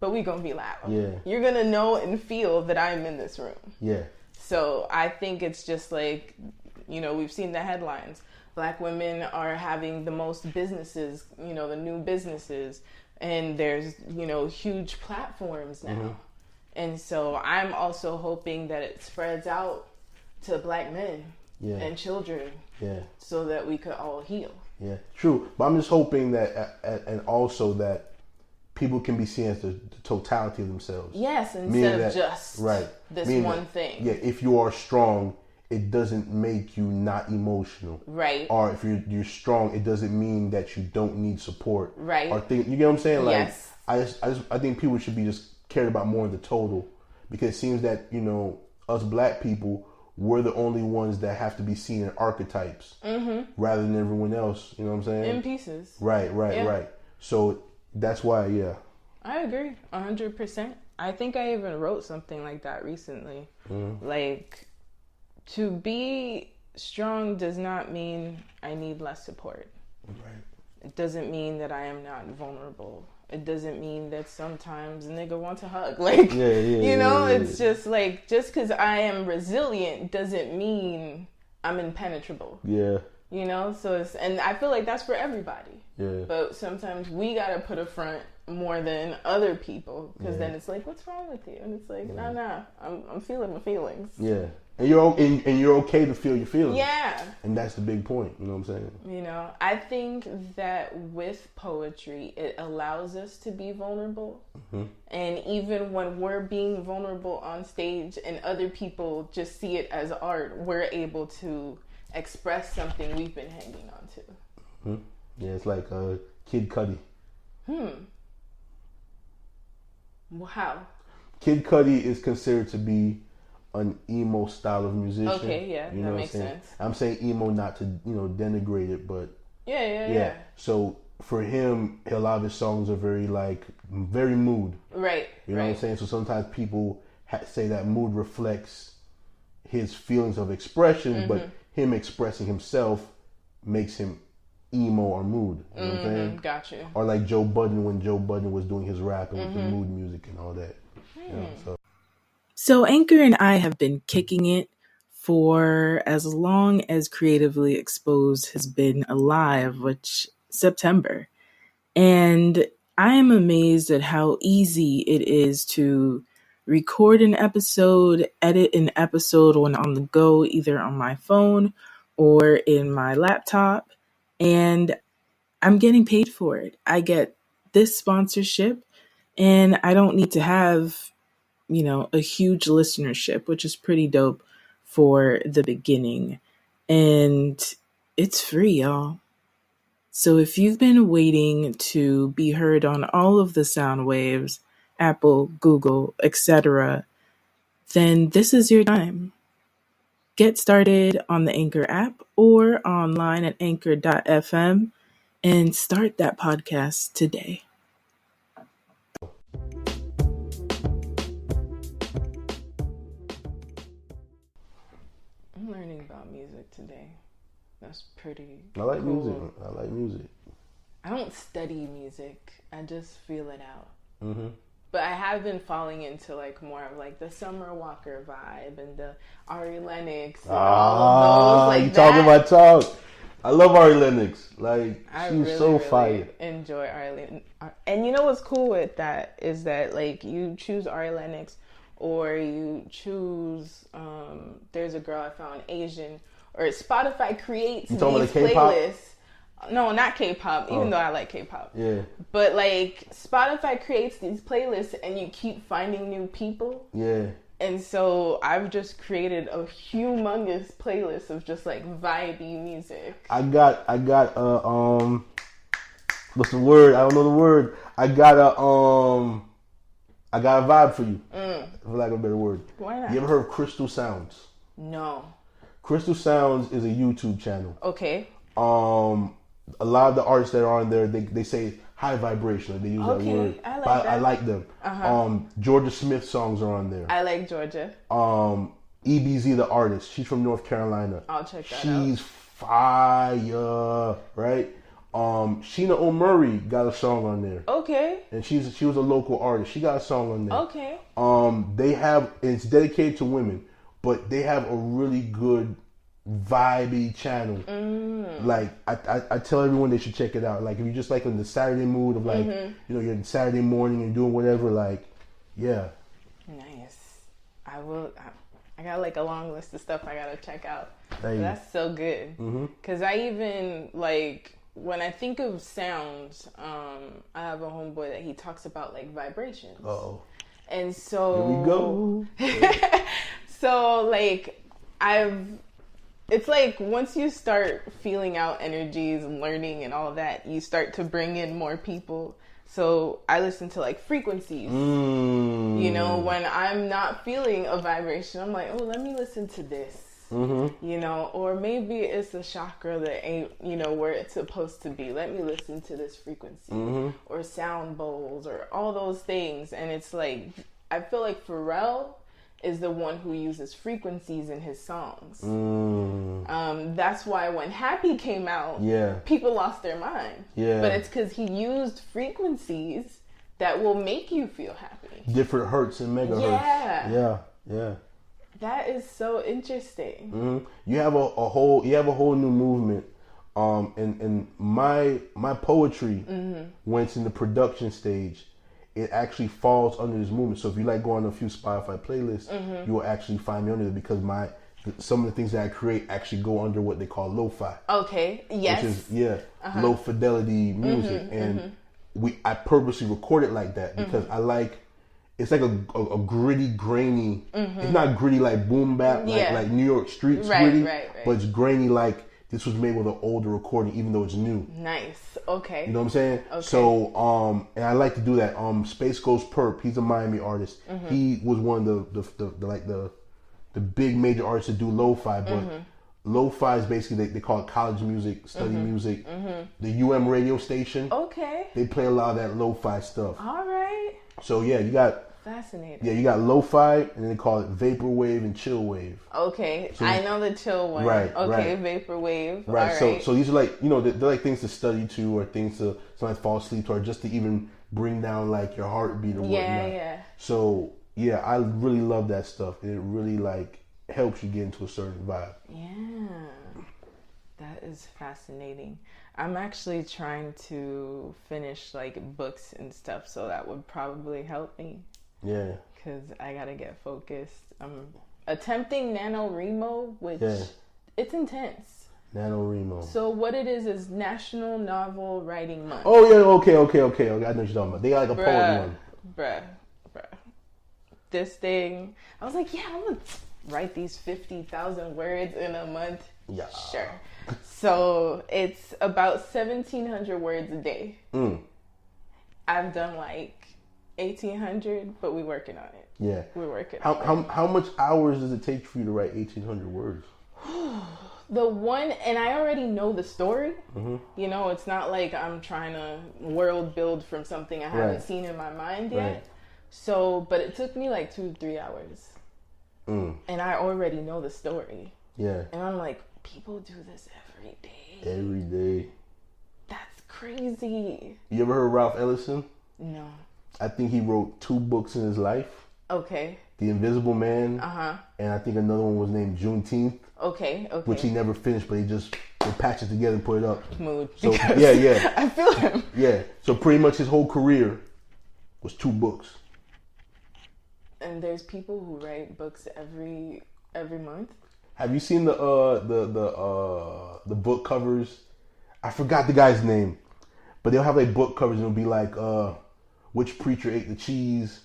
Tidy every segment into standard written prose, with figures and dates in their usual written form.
but we gonna be loud. Yeah. You're gonna know and feel that I'm in this room. Yeah. So I think it's just like, we've seen the headlines. Black women are having the most businesses, the new businesses, and there's, huge platforms now. Mm-hmm. And so I'm also hoping that it spreads out to Black men and children so that we could all heal. Yeah, true. But I'm just hoping that, and also that people can be seen as the totality of themselves. Yes, instead of just this one thing. Yeah, if you are strong, it doesn't make you not emotional. Right. Or if you're strong, it doesn't mean that you don't need support. Right. Or you get what I'm saying? Like, yes. I think people should be just cared about more of the total, because it seems that, us Black people, we're the only ones that have to be seen in archetypes rather than everyone else. You know what I'm saying? In pieces. Right. So that's why, I agree 100%. I think I even wrote something like that recently. Like, to be strong does not mean I need less support. Right. It doesn't mean that I am not vulnerable. It doesn't mean that sometimes a nigga wants a hug. Like, it's just like, just because I am resilient doesn't mean I'm impenetrable. Yeah. So and I feel like that's for everybody. Yeah. But sometimes we got to put a front more than other people, because then it's like, what's wrong with you? And it's like, nah, I'm feeling my feelings. Yeah. And you're okay to feel your feelings. Yeah. And that's the big point. You know what I'm saying? I think that with poetry, it allows us to be vulnerable. Mm-hmm. And even when we're being vulnerable on stage and other people just see it as art, we're able to express something we've been hanging on to. Mm-hmm. Yeah, it's like Kid Cudi. How? Kid Cudi is considered to be an emo style of musician. Okay, yeah, that makes sense. I'm saying emo not to, denigrate it, but yeah. So for him, a lot of his songs are very mood. Right. You know what I'm saying? So sometimes people say that mood reflects his feelings of expression, but him expressing himself makes him emo or mood. You know what I'm saying? Gotcha. Or like Joe Budden, when Joe Budden was doing his rap and with the mood music and all that. So Anchor and I have been kicking it for as long as Creatively Exposed has been alive, which September. And I am amazed at how easy it is to record an episode, edit an episode when on the go, either on my phone or in my laptop. And I'm getting paid for it. I get this sponsorship, and I don't need to have a huge listenership, which is pretty dope for the beginning. And it's free, y'all. So if you've been waiting to be heard on all of the sound waves, Apple, Google, etc., then this is your time. Get started on the Anchor app or online at anchor.fm and start that podcast today. I'm learning about music today. That's pretty I like cool. music. I like music. I don't study music. I just feel it out. Mm-hmm. But I have been falling into more of the Summer Walker vibe and the Ari Lennox and all of those. You talking about talk. I love Ari Lennox. She's so fire. Enjoy Ari Lennox. And you know what's cool with that is that you choose Ari Lennox, or you choose there's a girl I found, Asian, or Spotify creates these playlists. No, not K-pop, even though I like K-pop. Yeah. But Spotify creates these playlists and you keep finding new people. Yeah. And so I've just created a humongous playlist of just vibey music. I got what's the word? I don't know the word. I got a vibe for you. For lack of a better word. Why not? You ever heard of Crystal Sounds? No. Crystal Sounds is a YouTube channel. Okay. A lot of the artists that are on there, they say high vibration. They use that word. I like them. Georgia Smith songs are on there. I like Georgia. EBZ, the artist, she's from North Carolina. I'll check that out. She's fire, right? Sheena O'Murray got a song on there. Okay. And she was a local artist. She got a song on there. Okay. They have, it's dedicated to women, but they have a really good vibey channel. Like I tell everyone they should check it out. Like if you're just like in the Saturday mood of like you're in Saturday morning and doing whatever, like yeah. Nice. I will. I got like a long list of stuff I gotta check out. That's so good. Cause I even like when I think of sounds, I have a homeboy that he talks about like vibrations. Uh-oh. And so here we go. So like it's like once you start feeling out energies and learning and all that, you start to bring in more people. So I listen to like frequencies. You know, when I'm not feeling a vibration, I'm like, oh, let me listen to this. You know, or maybe it's a chakra that ain't, you know, where it's supposed to be. Let me listen to this frequency. Or sound bowls or all those things. And it's like, I feel like Pharrell is the one who uses frequencies in his songs. That's why when Happy came out, people lost their mind. But it's because he used frequencies that will make you feel happy. Different hertz and megahertz. Yeah. That is so interesting. You have a whole new movement. And my poetry, when it's in the production stage, it actually falls under this movement. So if you like go on a few Spotify playlists, you will actually find me under it because some of the things that I create actually go under what they call lo-fi. Okay. Yes. Which is low fidelity music, and I purposely record it like that because I like. It's like a gritty, grainy. It's not gritty like boom bap, like New York streets gritty, but it's grainy like this was made with an older recording, even though it's new. Nice. Okay. You know what I'm saying? Okay. So, and I like to do that. Space Ghost Perp, he's a Miami artist. He was one of the big major artists that do lo-fi, but lo-fi is basically they call it college music, study music. The radio station. Okay. They play a lot of that lo-fi stuff. All right. So yeah, you got. Fascinating. Yeah, you got lo-fi, and then they call it vaporwave and chill wave. Okay, so I know the chill one. Right. Okay, vaporwave. Right. All right. So these are like they're like things to study to, or things to sometimes fall asleep to, or just to even bring down like your heartbeat or whatnot. Yeah. So yeah, I really love that stuff. It really like helps you get into a certain vibe. Yeah, that is fascinating. I'm actually trying to finish like books and stuff, so that would probably help me. Yeah. Because I gotta get focused. I'm attempting NaNoWriMo, which it's intense. NaNoWriMo. So what it is National Novel Writing Month. Oh yeah, okay. I know what you're talking about. They got like a poem one. Bruh. This thing, I was like, I'm gonna write these 50,000 words in a month. Yeah. Sure. So it's about 1,700 words a day. I've done like 1,800, but we're working on it. Yeah. We're working on it. How much hours does it take for you to write 1,800 words? And I already know the story. You know, it's not like I'm trying to world build from something I haven't seen in my mind yet. Right. So, but it took me like 2 to 3 hours. And I already know the story. Yeah. And I'm like, people do this every day. Every day. That's crazy. You ever heard Ralph Ellison? No. I think he wrote 2 books in his life. Okay. The Invisible Man. And I think another one was named Juneteenth. Okay. Which he never finished, but they patched it together and put it up. Mood. So yeah. I feel him. Yeah. So pretty much his whole career was 2 books. And there's people who write books every month. Have you seen the book covers? I forgot the guy's name, but they'll have like book covers and it'll be like which preacher ate the cheese,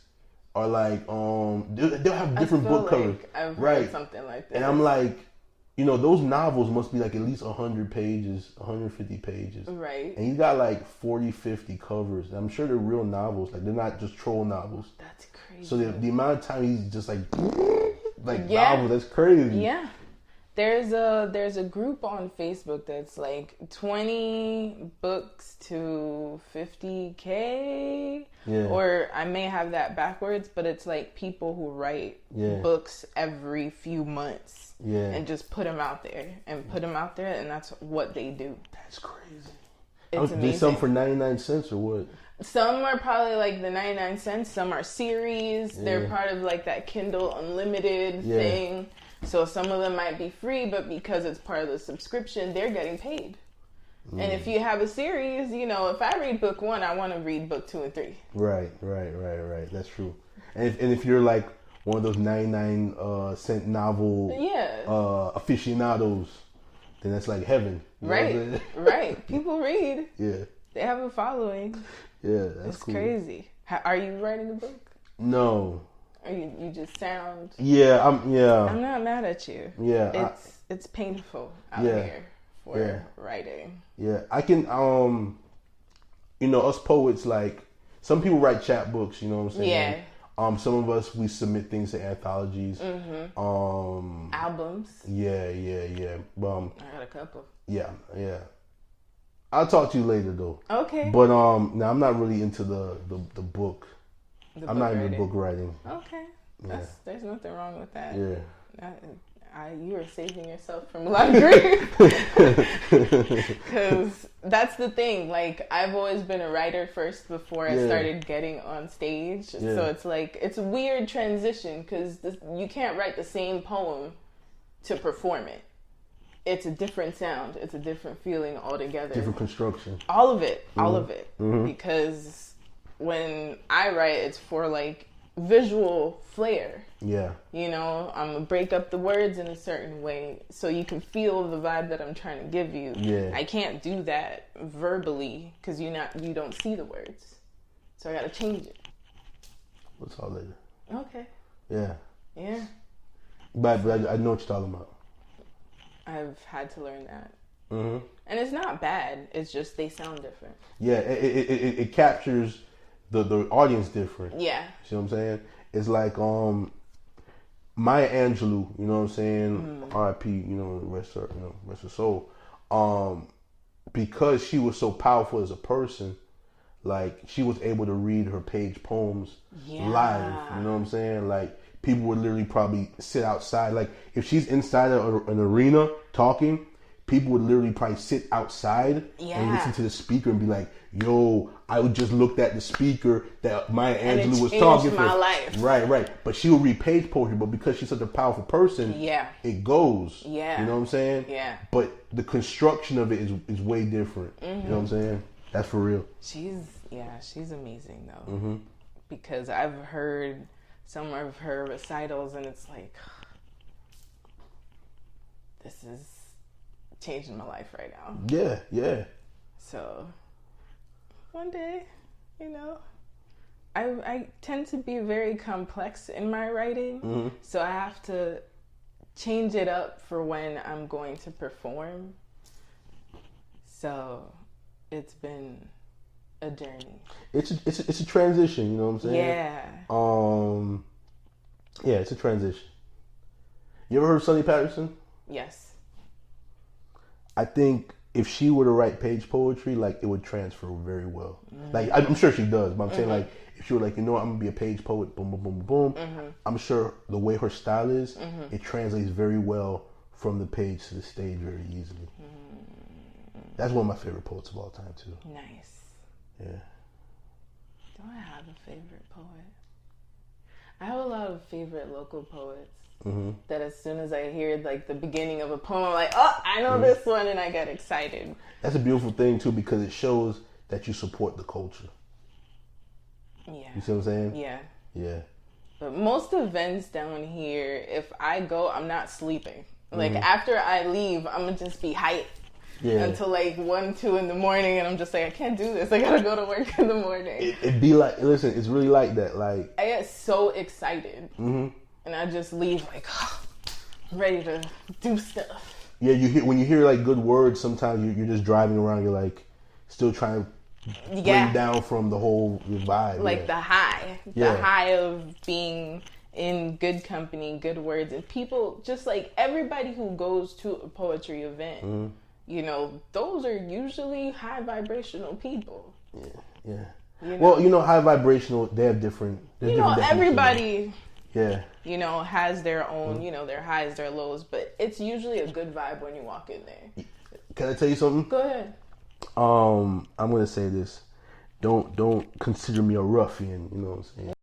or like they'll have different book covers. I've read something like that. And I'm like, those novels must be like at least 100 pages, 150 pages. Right. And you got like 40, 50 covers. And I'm sure they're real novels. Like they're not just troll novels. That's crazy. So the amount of time he's just like novels, that's crazy. Yeah. There's a group on Facebook that's like 20 books to 50K. Yeah. Or I may have that backwards, but it's like people who write books every few months. Yeah. And just put them out there and that's what they do. That's crazy. It's amazing. There's some for 99 cents or what? Some are probably like the 99 cents. Some are series. Yeah. They're part of like that Kindle Unlimited thing. So some of them might be free, but because it's part of the subscription, they're getting paid. And if you have a series, you know, if I read book 1, I want to read book 2 and 3. Right. That's true. And if you're like one of those 99 cent novel aficionados, then that's like heaven. Right. Right. People read. Yeah. They have a following. Yeah, that's cool. It's crazy. Are you writing a book? No. Or you just sound... Yeah, I'm not mad at you. Yeah. It's painful out here for writing. Yeah, I can, you know, us poets, like, some people write chapbooks, you know what I'm saying? Yeah. Some of us, we submit things to anthologies. Albums. Yeah. I got a couple. Yeah. I'll talk to you later, though. Okay. But, now I'm not really into the book. I'm not into book writing. Okay. There's nothing wrong with that. Yeah. You are saving yourself from a lot of grief. Because that's the thing. Like, I've always been a writer first before I started getting on stage. Yeah. So it's like, it's a weird transition because you can't write the same poem to perform it. It's a different sound. It's a different feeling altogether. Different construction. All of it. Because when I write, it's for like visual flair. Yeah. You know, I'm going to break up the words in a certain way so you can feel the vibe that I'm trying to give you. Yeah. I can't do that verbally because you don't see the words. So I got to change it. We'll talk later. Okay. Yeah. Yeah. But I know what you're talking about. I've had to learn that. Mm-hmm. And it's not bad. It's just they sound different. Yeah, it captures the audience different. Yeah. See what I'm saying? It's like Maya Angelou, you know what I'm saying? R.I.P. You know, rest her soul. Because she was so powerful as a person, like she was able to read her page poems live. You know what I'm saying? Like people would literally probably sit outside. Like if she's inside an arena talking, people would literally probably sit outside and listen to the speaker and be like, yo, I would just looked at the speaker that Maya Angelou was talking to. My life. Right. But she would read page poetry, but because she's such a powerful person, it goes. Yeah. You know what I'm saying? Yeah. But the construction of it is way different. You know what I'm saying? That's for real. She's amazing though. Mm-hmm. Because I've heard some of her recitals and it's like, this is changing my life right now. Yeah. So one day, you know, I tend to be very complex in my writing, so I have to change it up for when I'm going to perform. So it's been a journey. It's a transition, you know what I'm saying? Yeah. It's a transition. You ever heard of Sonny Patterson? Yes. I think if she were to write page poetry, like it would transfer very well. Like I'm sure she does, but I'm saying like if she were like, you know what, I'm gonna be a page poet, boom, boom, boom, boom. I'm sure the way her style is, it translates very well from the page to the stage very easily. That's one of my favorite poets of all time too. Nice. Yeah. Do I have a favorite poet? I have a lot of favorite local poets. That as soon as I hear like the beginning of a poem, I'm like, oh, I know this one, and I get excited. That's a beautiful thing too, because it shows that you support the culture. Yeah. You see what I'm saying? Yeah. Yeah. But most events down here, if I go, I'm not sleeping. Like after I leave, I'm gonna just be hyped until like 1, 2 in the morning, and I'm just like, I can't do this. I gotta go to work in the morning. It'd be like, listen, it's really like that. Like I get so excited. And I just leave like, I'm ready to do stuff. Yeah, when you hear like good words, sometimes you're just driving around. You're like still trying to bring down from the whole vibe. Like the high of being in good company, good words, and people just like everybody who goes to a poetry event. You know, those are usually high vibrational people. Yeah. You know? Well, you know, high vibrational. They have different. You know, everybody. Yeah. You know, has their own, you know, their highs, their lows, but it's usually a good vibe when you walk in there. Can I tell you something? Go ahead. I'm gonna say this. Don't consider me a ruffian. You know what I'm saying?